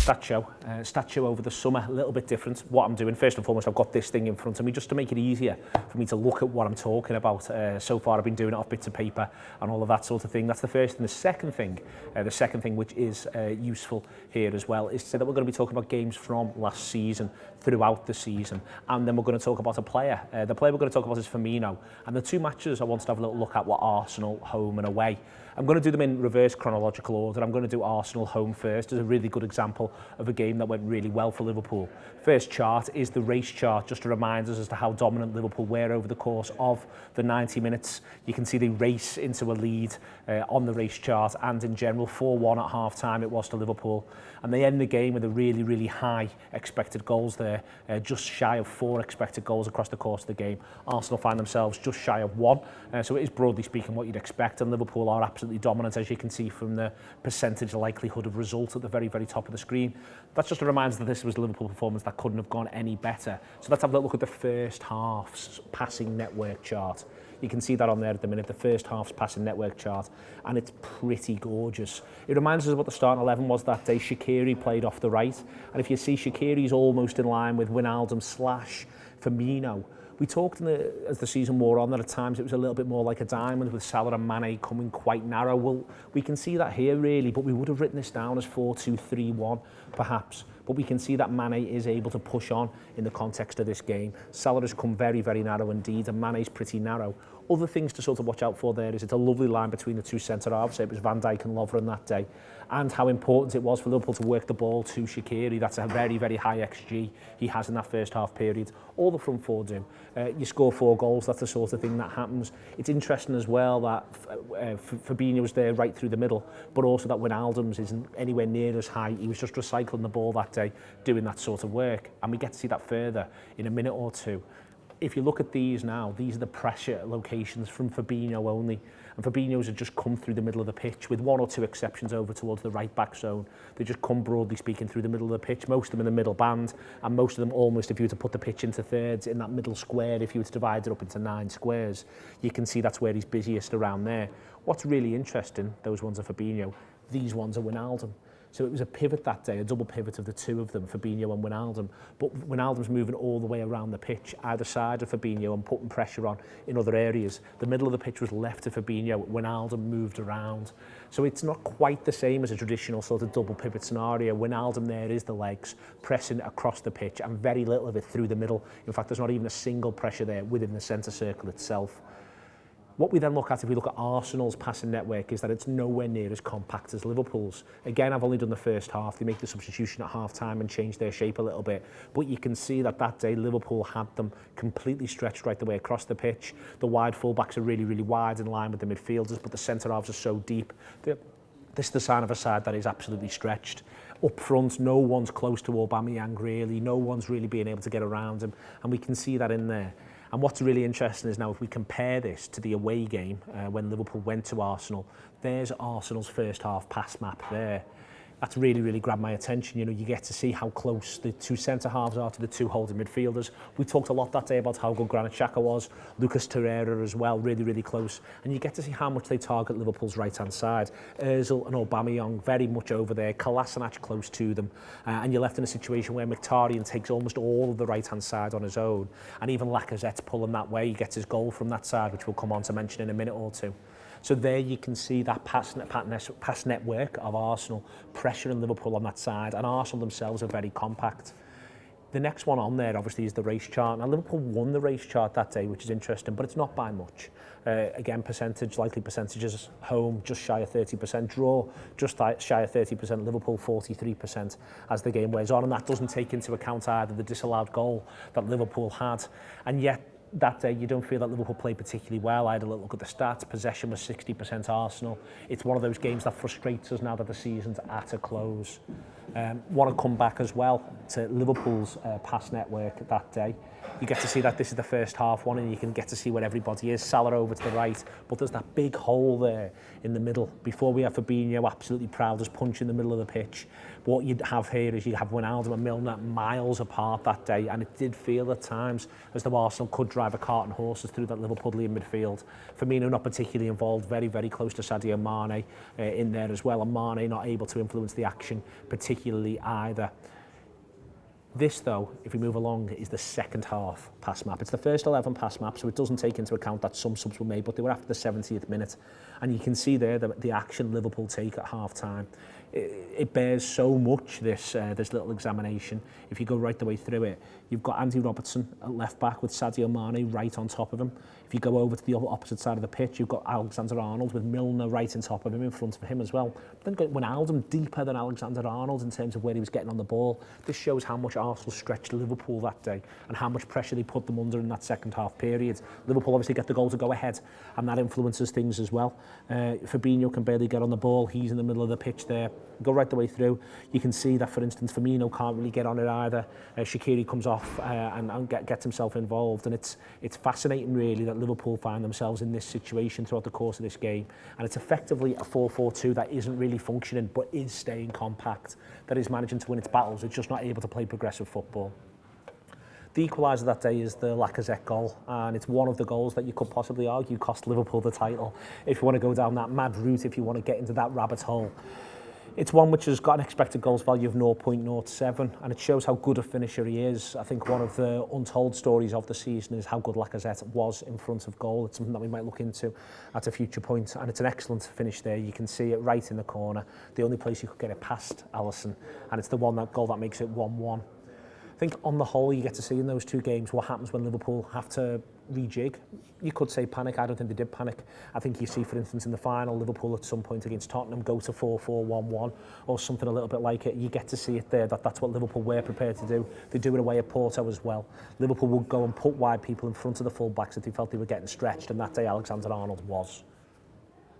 stat show over the summer, a little bit different. What I'm doing, first and foremost, I've got this thing in front of me just to make it easier for me to look at what I'm talking about. So far, I've been doing it off bits of paper and all of that sort of thing. That's the first. And the second thing which is useful here as well, is to say that we're going to be talking about games from last season, throughout the season, and then we're going to talk about a player. The player we're going to talk about is Firmino, and the two matches I want to have a little look at were Arsenal, home and away. I'm going to do them in reverse chronological order. I'm going to do Arsenal home first as a really good example of a game that went really well for Liverpool. First chart is the race chart, just to remind us as to how dominant Liverpool were over the course of the 90 minutes. You can see they race into a lead on the race chart, and in general 4-1 at half-time it was to Liverpool. And they end the game with a really, really high expected goals there, just shy of 4 expected goals across the course of the game. Arsenal find themselves just shy of 1, so it is broadly speaking what you'd expect, and Liverpool are absolutely dominant, as you can see from the percentage likelihood of result at the very, very top of the screen. That's just a reminder that this was a Liverpool performance that couldn't have gone any better. So let's have a look at the first half's passing network chart. You can see that on there at the minute, the first half's passing network chart, and it's pretty gorgeous. It reminds us of what the starting 11 was that day. Shaqiri played off the right, and if you see, Shaqiri's almost in line with Wijnaldum / Firmino. We talked as the season wore on that at times it was a little bit more like a diamond, with Salah and Mane coming quite narrow. Well, we can see that here really, but we would have written this down as 4-2-3-1 perhaps. But we can see that Mane is able to push on in the context of this game. Salah has come very, very narrow indeed, and Mane's pretty narrow. Other things to sort of watch out for there is it's a lovely line between the two centre-halves. It was Van Dijk and Lovren that day. And how important it was for Liverpool to work the ball to Shaqiri. That's a very, very high XG he has in that first half period. All the front four do. You score 4 goals, that's the sort of thing that happens. It's interesting as well that Fabinho was there right through the middle, but also that Wijnaldum's isn't anywhere near as high. He was just recycling the ball that day, doing that sort of work. And we get to see that further in a minute or two. If you look at these now, these are the pressure locations from Fabinho only. And Fabinho's had just come through the middle of the pitch, with 1 or 2 exceptions over towards the right-back zone. They just come, broadly speaking, through the middle of the pitch, most of them in the middle band, and most of them almost, if you were to put the pitch into thirds, in that middle square, if you were to divide it up into 9 squares, you can see that's where he's busiest around there. What's really interesting, those ones are Fabinho, these ones are Wijnaldum. So it was a pivot that day, a double pivot of the two of them, Fabinho and Wijnaldum. But Wijnaldum's moving all the way around the pitch, either side of Fabinho, and putting pressure on in other areas. The middle of the pitch was left to Fabinho, Wijnaldum moved around. So it's not quite the same as a traditional sort of double pivot scenario. Wijnaldum there is the legs, pressing across the pitch, and very little of it through the middle. In fact, there's not even a single pressure there within the centre circle itself. What we then look at, if we look at Arsenal's passing network, is that it's nowhere near as compact as Liverpool's. Again, I've only done the first half. They make the substitution at half-time and change their shape a little bit. But you can see that that day, Liverpool had them completely stretched right the way across the pitch. The wide fullbacks are really, really wide in line with the midfielders, but the centre-halves are so deep. This is the sign of a side that is absolutely stretched. Up front, no one's close to Aubameyang really. No one's really being able to get around him. And we can see that in there. And what's really interesting is now if we compare this to the away game when Liverpool went to Arsenal, there's Arsenal's first half pass map there. That's really, really grabbed my attention. You know, you get to see how close the two centre-halves are to the two holding midfielders. We talked a lot that day about how good Granit Xhaka was, Lucas Torreira as well, really, really close. And you get to see how much they target Liverpool's right-hand side. Ozil and Aubameyang very much over there, Kolasinac close to them. And you're left in a situation where Mkhitaryan takes almost all of the right-hand side on his own. And even Lacazette's pulling that way. He gets his goal from that side, which we'll come on to mention in a minute or two. So there you can see that pass network of Arsenal pressuring Liverpool on that side, and Arsenal themselves are very compact. The next one on there obviously is the race chart. Now Liverpool won the race chart that day, which is interesting, but it's not by much. Again, likely percentages, home just shy of 30%, draw just shy of 30%, Liverpool 43% as the game wears on, and that doesn't take into account either the disallowed goal that Liverpool had, and yet that day you don't feel that Liverpool played particularly well. I had a little look at the stats. Possession was 60% Arsenal. It's one of those games that frustrates us now that the season's at a close. Want to come back as well to Liverpool's pass network that day. You get to see that this is the first half one, and you can get to see where everybody is. Salah over to the right, but there's that big hole there in the middle. Before we have Fabinho absolutely proud as punch in the middle of the pitch. But what you'd have here is you have Wijnaldum and Milner miles apart that day, and it did feel at times as though Arsenal could drive a cart and horses through that Liverpoolian midfield. Firmino not particularly involved, very, very close to Sadio Mane in there as well, and Mane not able to influence the action particularly either. This, though, if we move along, is the second half pass map. It's the first 11 pass map, so it doesn't take into account that some subs were made, but they were after the 70th minute. And you can see there the action Liverpool take at half-time. It bears so much, this little examination. If you go right the way through it, you've got Andy Robertson at left-back with Sadio Mane right on top of him. If you go over to the opposite side of the pitch, you've got Alexander-Arnold with Milner right on top of him, in front of him as well. But then you've got Wijnaldum deeper than Alexander-Arnold in terms of where he was getting on the ball. This shows how much Arsenal stretched Liverpool that day and how much pressure they put them under in that second half period. Liverpool obviously get the goal to go ahead, and that influences things as well. Fabinho can barely get on the ball. He's in the middle of the pitch there. Go right the way through. You can see that, for instance, Firmino can't really get on it either. Shaqiri comes off and gets himself involved, and it's fascinating really that Liverpool find themselves in this situation throughout the course of this game, and it's effectively a 4-4-2 that isn't really functioning but is staying compact, that is managing to win its battles. It's just not able to play progressive football. The equaliser that day is the Lacazette goal, and it's one of the goals that you could possibly argue cost Liverpool the title. If you want to go down that mad route, if you want to get into that rabbit hole, it's one which has got an expected goals value of 0.07, and it shows how good a finisher he is. I think one of the untold stories of the season is how good Lacazette was in front of goal. It's something that we might look into at a future point, and it's an excellent finish there. You can see it right in the corner, the only place you could get it past Alisson, and it's the goal that makes it 1-1. I think on the whole, you get to see in those two games what happens when Liverpool have to rejig. You could say panic. I don't think they did panic. I think you see, for instance, in the final, Liverpool at some point against Tottenham go to 4-4-1-1 or something a little bit like it. You get to see it there, that's what Liverpool were prepared to do. They do it away at Porto as well. Liverpool would go and put wide people in front of the full-backs if they felt they were getting stretched, and that day Alexander-Arnold was.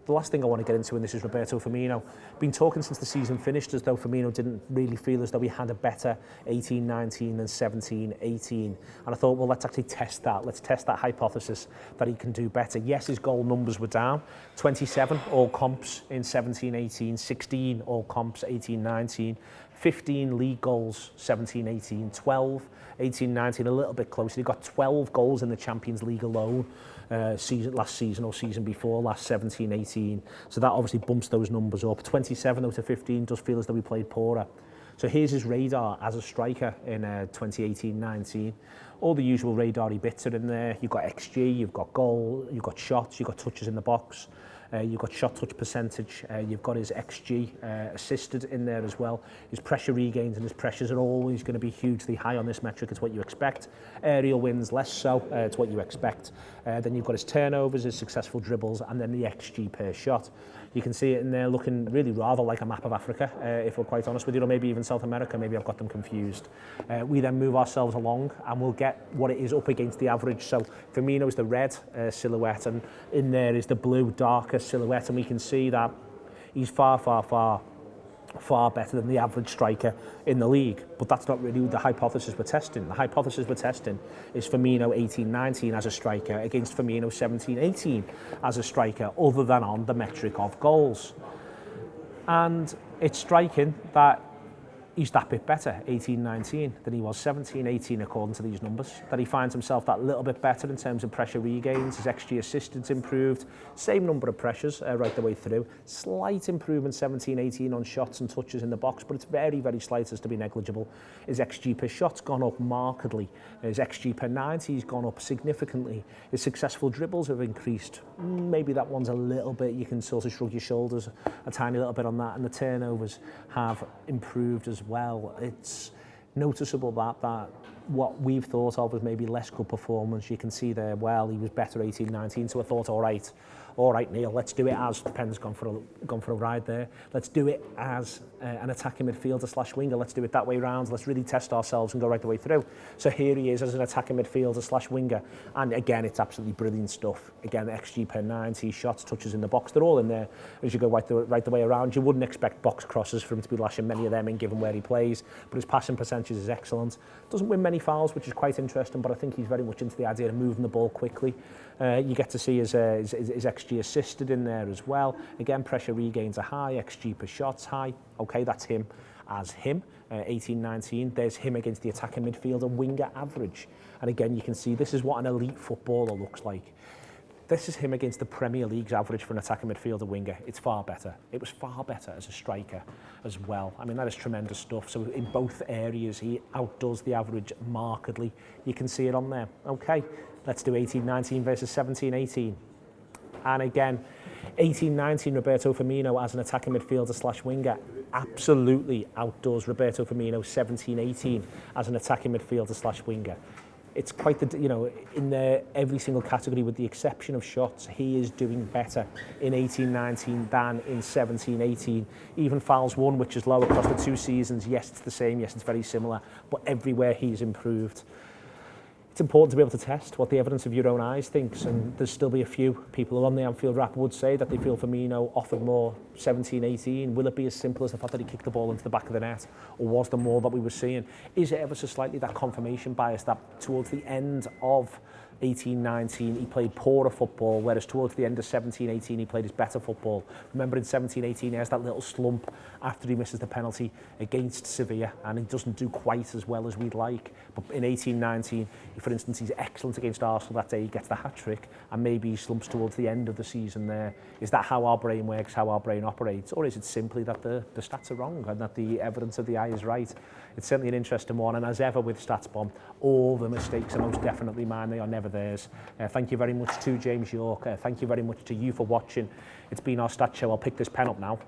The last thing I want to get into in this is Roberto Firmino. Been talking since the season finished as though Firmino didn't really feel as though he had a better 18-19 than 17-18. And I thought, well, let's actually test that. Let's test that hypothesis that he can do better. Yes, his goal numbers were down. 27 all comps in 17-18, 16 all comps 18-19, 15 league goals 17-18, 12 18-19, a little bit closer. He got 12 goals in the Champions League alone last season or season before, last 17-18. So that obviously bumps those numbers up. 27 out of 15 does feel as though he played poorer. So here's his radar as a striker in 2018-19. All the usual radar-y bits are in there. You've got XG, you've got goal, you've got shots, you've got touches in the box. You've got shot touch percentage, you've got his XG assisted in there as well. His pressure regains and his pressures are always going to be hugely high on this metric. It's what you expect. Aerial wins, less so. It's what you expect. Then you've got his turnovers, his successful dribbles, and then the XG per shot. You can see it in there looking really rather like a map of Africa, if we're quite honest with you, or maybe even South America. Maybe I've got them confused. We then move ourselves along and we'll get what it is up against the average. So Firmino is the red silhouette, and in there is the blue darker silhouette, and we can see that he's far better than the average striker in the league. But that's not really the hypothesis we're testing. The hypothesis we're testing is Firmino 18-19 as a striker against Firmino 17-18 as a striker, other than on the metric of goals. And it's striking that he's that bit better, 18-19, than he was 17-18 according to these numbers, that he finds himself that little bit better in terms of pressure regains, his XG assistance improved, same number of pressures right the way through, slight improvement 17-18 on shots and touches in the box, but it's very, very slight as to be negligible. His XG per shot's gone up markedly, his XG per 90's gone up significantly, his successful dribbles have increased, maybe that one's a little bit, you can sort of shrug your shoulders a tiny little bit on that, and the turnovers have improved as well. It's noticeable that what we've thought of as maybe less good performance, you can see there, well, he was better 18-19, so I thought, all right, Neil, let's do it as, the pen's gone for a ride there, let's do it as an attacking midfielder / winger, let's do it that way round, let's really test ourselves and go right the way through. So here he is as an attacking midfielder / winger, and again, it's absolutely brilliant stuff. Again, XG per 90, shots, touches in the box, they're all in there as you go right the way around. You wouldn't expect box crosses for him to be lashing many of them in, given where he plays, but his passing percentage is excellent. Doesn't win many fouls, which is quite interesting, but I think he's very much into the idea of moving the ball quickly. You get to see his XG assisted in there as well. Again, pressure regains are high, XG per shot's high. Okay, that's him. as him, 18-19. There's him against the attacking midfielder winger average. And again, you can see this is what an elite footballer looks like. This is him against the Premier League's average for an attacking midfielder winger. It's far better. It was far better as a striker as well. I mean, that is tremendous stuff. So in both areas, he outdoes the average markedly. You can see it on there. Okay, let's do 18-19 versus 17-18. And again, 18-19, Roberto Firmino as an attacking midfielder slash winger absolutely outdoes Roberto Firmino 17-18 as an attacking midfielder slash winger. It's quite the, you know, in every single category with the exception of shots, he is doing better in 18-19 than in 17-18. Even fouls won, which is low across the 2 seasons. Yes, it's the same. Yes, it's very similar. But everywhere he's improved. It's important to be able to test what the evidence of your own eyes thinks, and there's still be a few people on the Anfield Wrap would say that they feel Firmino offered more 17-18. Will it be as simple as the fact that he kicked the ball into the back of the net, or was there more that we were seeing? Is it ever so slightly that confirmation bias that towards the end of 18-19 he played poorer football, whereas towards the end of 17-18 he played his better football? Remember in 17-18 he has that little slump after he misses the penalty against Sevilla, and he doesn't do quite as well as we'd like. But in 18-19, for instance, he's excellent against Arsenal that day, he gets the hat-trick, and maybe he slumps towards the end of the season there. Is that how our brain works, how our brain operates? Or is it simply that the stats are wrong and that the evidence of the eye is right? It's certainly an interesting one, and as ever with Stats Bomb, all the mistakes are most definitely mine, they are never theirs. Thank you very much to James York, thank you very much to you for watching. It's been our Stat Show. I'll pick this pen up now.